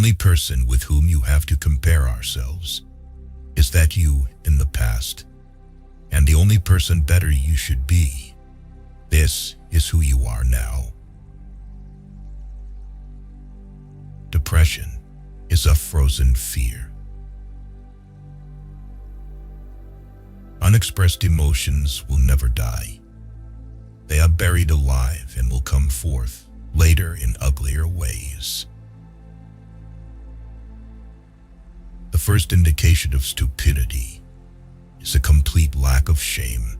only person with whom you have to compare ourselves is that you in the past, and the only person better you should be. This is who you are now. Depression is a frozen fear. Unexpressed emotions will never die. They are buried alive and will come forth later in uglier ways. The first indication of stupidity is a complete lack of shame.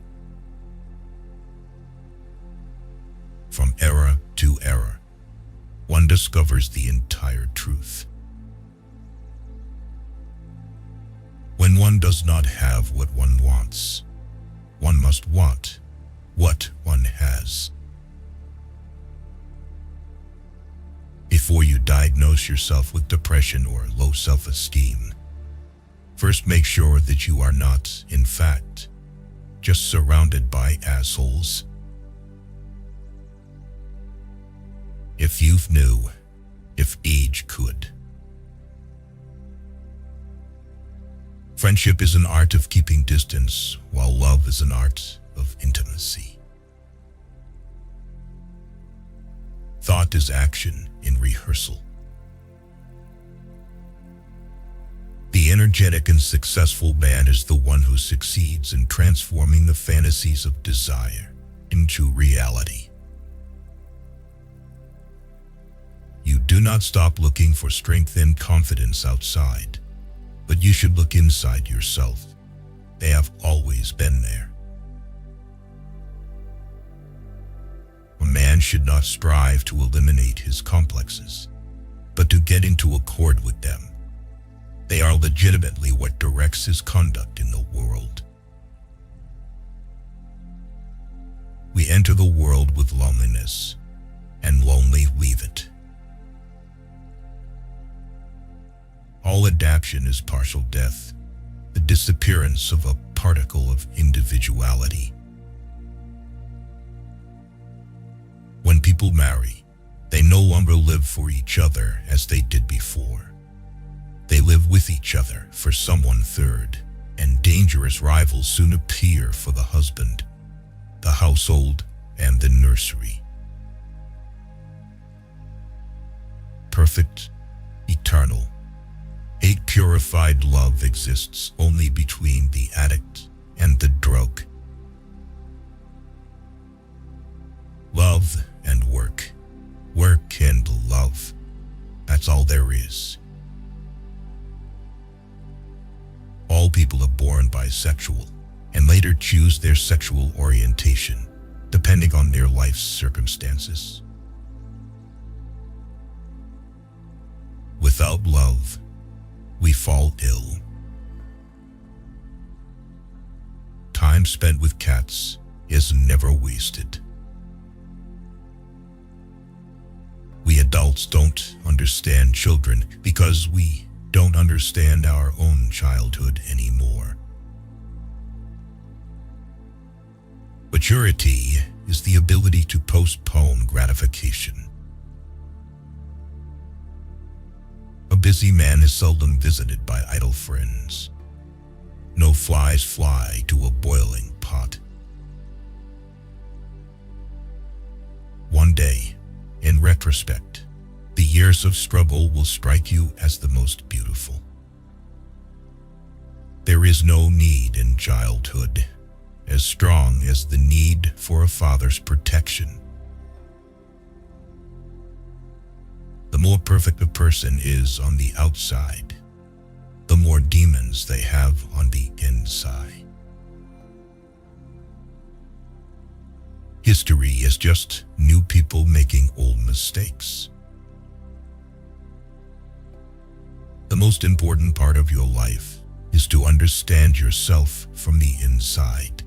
From era to era, one discovers the entire truth. When one does not have what one wants, one must want what one has. Before you diagnose yourself with depression or low self-esteem, first make sure that you are not, in fact, just surrounded by assholes. If youth knew, if age could. Friendship is an art of keeping distance, while love is an art of intimacy. Thought is action in rehearsal. The energetic and successful man is the one who succeeds in transforming the fantasies of desire into reality. You do not stop looking for strength and confidence outside, but you should look inside yourself. They have always been there. A man should not strive to eliminate his complexes, but to get into accord with them. They are legitimately what directs his conduct in the world. We enter the world with loneliness, and lonely leave it. All adaptation is partial death, the disappearance of a particle of individuality. When people marry, they no longer live for each other as they did before. They live with each other for someone third, and dangerous rivals soon appear for the husband, the household, and the nursery. Perfect, eternal, hate-purified love exists only between the addict and the drug. Love and work. Work and love. That's all there is. All people are born bisexual and later choose their sexual orientation, depending on their life's circumstances. Without love, we fall ill. Time spent with cats is never wasted. We adults don't understand children because we don't understand our own childhood anymore. Maturity is the ability to postpone gratification. A busy man is seldom visited by idle friends. No flies fly to a boiling pot. One day, in retrospect, the years of struggle will strike you as the most beautiful. There is no need in childhood as strong as the need for a father's protection. The more perfect a person is on the outside, the more demons they have on the inside. History is just new people making old mistakes. The most important part of your life is to understand yourself from the inside.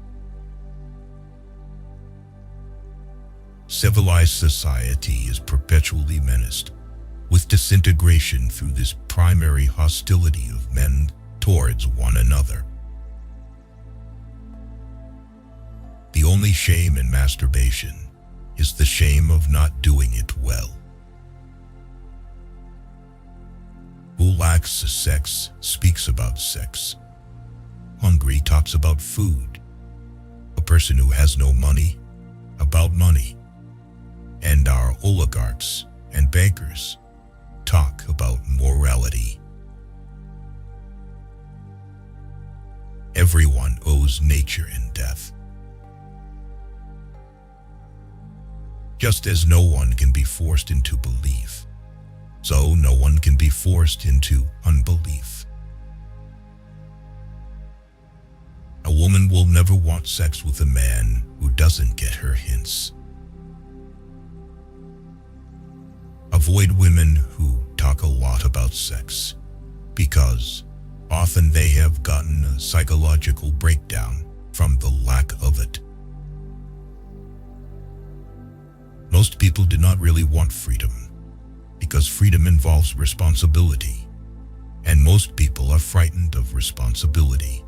Civilized society is perpetually menaced with disintegration through this primary hostility of men towards one another. The only shame in masturbation is the shame of not doing it well. lacks sex speaks about sex. Hungry talks about food. A person who has no money, about money. And our oligarchs and bankers talk about morality. Everyone owes nature and death. Just as no one can be forced into belief, so no one can be forced into unbelief. A woman will never want sex with a man who doesn't get her hints. Avoid women who talk a lot about sex, because often they have gotten a psychological breakdown from the lack of it. Most people do not really want freedom, because freedom involves responsibility, and most people are frightened of responsibility.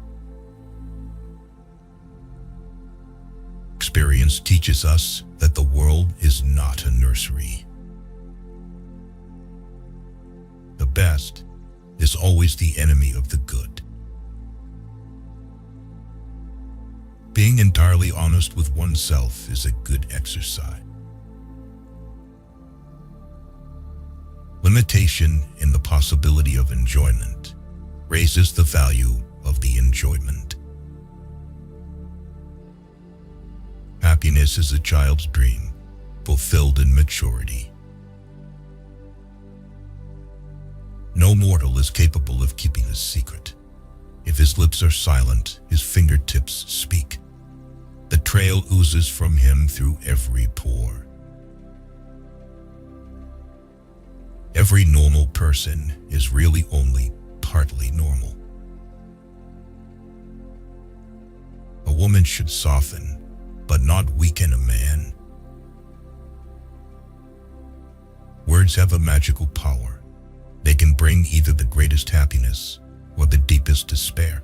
Experience teaches us that the world is not a nursery. The best is always the enemy of the good. Being entirely honest with oneself is a good exercise. Limitation in the possibility of enjoyment raises the value of the enjoyment. Happiness is a child's dream, fulfilled in maturity. No mortal is capable of keeping a secret. If his lips are silent, his fingertips speak. The trail oozes from him through every pore. Every normal person is really only partly normal. A woman should soften, but not weaken a man. Words have a magical power. They can bring either the greatest happiness or the deepest despair.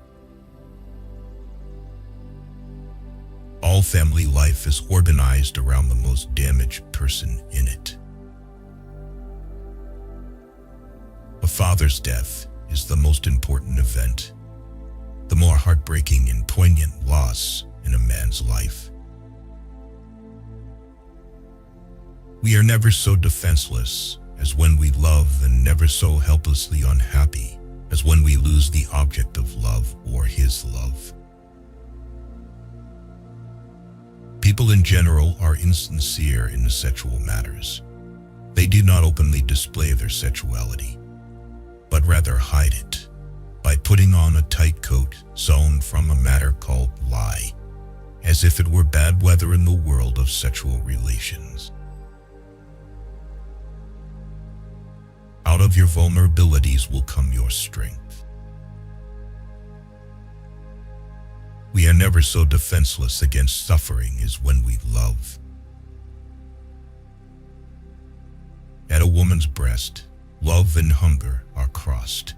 All family life is organized around the most damaged person in it. A father's death is the most important event, the more heartbreaking and poignant loss in a man's life. We are never so defenseless as when we love, and never so helplessly unhappy as when we lose the object of love or his love. People in general are insincere in sexual matters. They do not openly display their sexuality, but rather hide it by putting on a tight coat sewn from a matter called lie, as if it were bad weather in the world of sexual relations. Out of your vulnerabilities will come your strength. We are never so defenseless against suffering as when we love. At a woman's breast, love and hunger are crossed.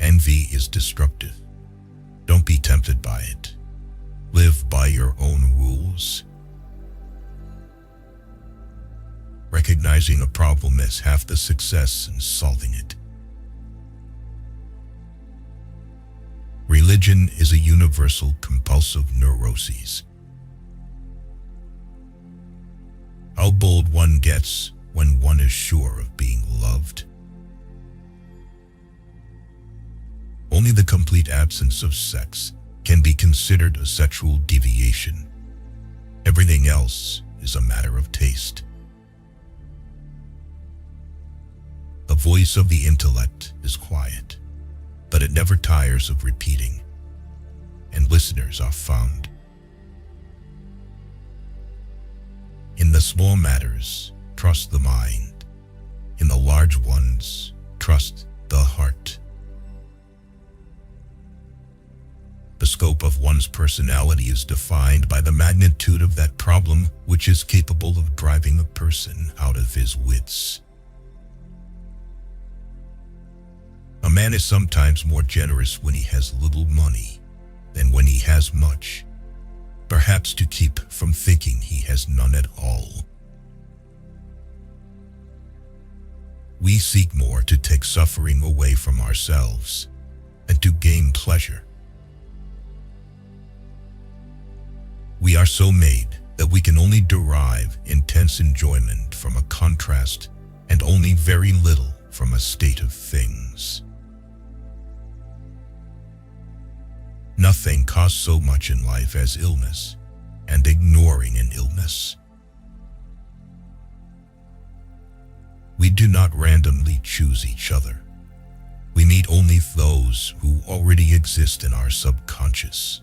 Envy is destructive. Don't be tempted by it. Live by your own rules. Recognizing a problem is half the success in solving it. Religion is a universal compulsive neuroses. How bold one gets when one is sure of being loved. Only the complete absence of sex can be considered a sexual deviation. Everything else is a matter of taste. The voice of the intellect is quiet, but it never tires of repeating, and listeners are found. In the small matters, trust the mind. In the large ones, trust the heart. The scope of one's personality is defined by the magnitude of that problem which is capable of driving a person out of his wits. A man is sometimes more generous when he has little money than when he has much, perhaps to keep from thinking he has none at all. We seek more to take suffering away from ourselves and to gain pleasure. We are so made that we can only derive intense enjoyment from a contrast and only very little from a state of things. Nothing costs so much in life as illness and ignoring an illness. We do not randomly choose each other. We meet only those who already exist in our subconscious.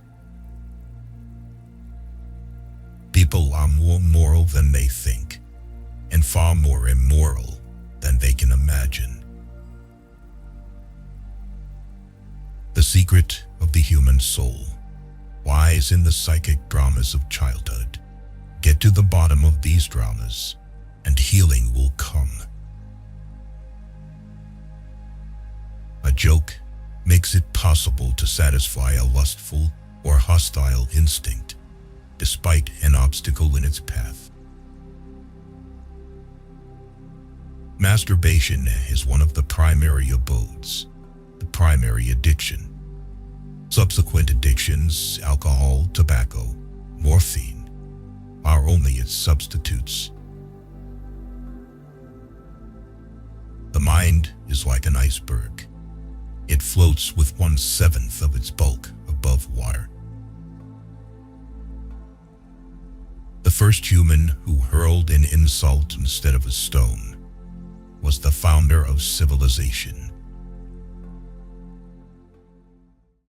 People are more moral than they think, and far more immoral than they can imagine. The secret of the human soul lies in the psychic dramas of childhood. Get to the bottom of these dramas, and healing will come. A joke makes it possible to satisfy a lustful or hostile instinct, despite an obstacle in its path. Masturbation is one of the primary abodes, the primary addiction. Subsequent addictions, alcohol, tobacco, morphine, are only its substitutes. The mind is like an iceberg. It floats with 1/7 of its bulk above water. The first human who hurled an insult instead of a stone was the founder of civilization.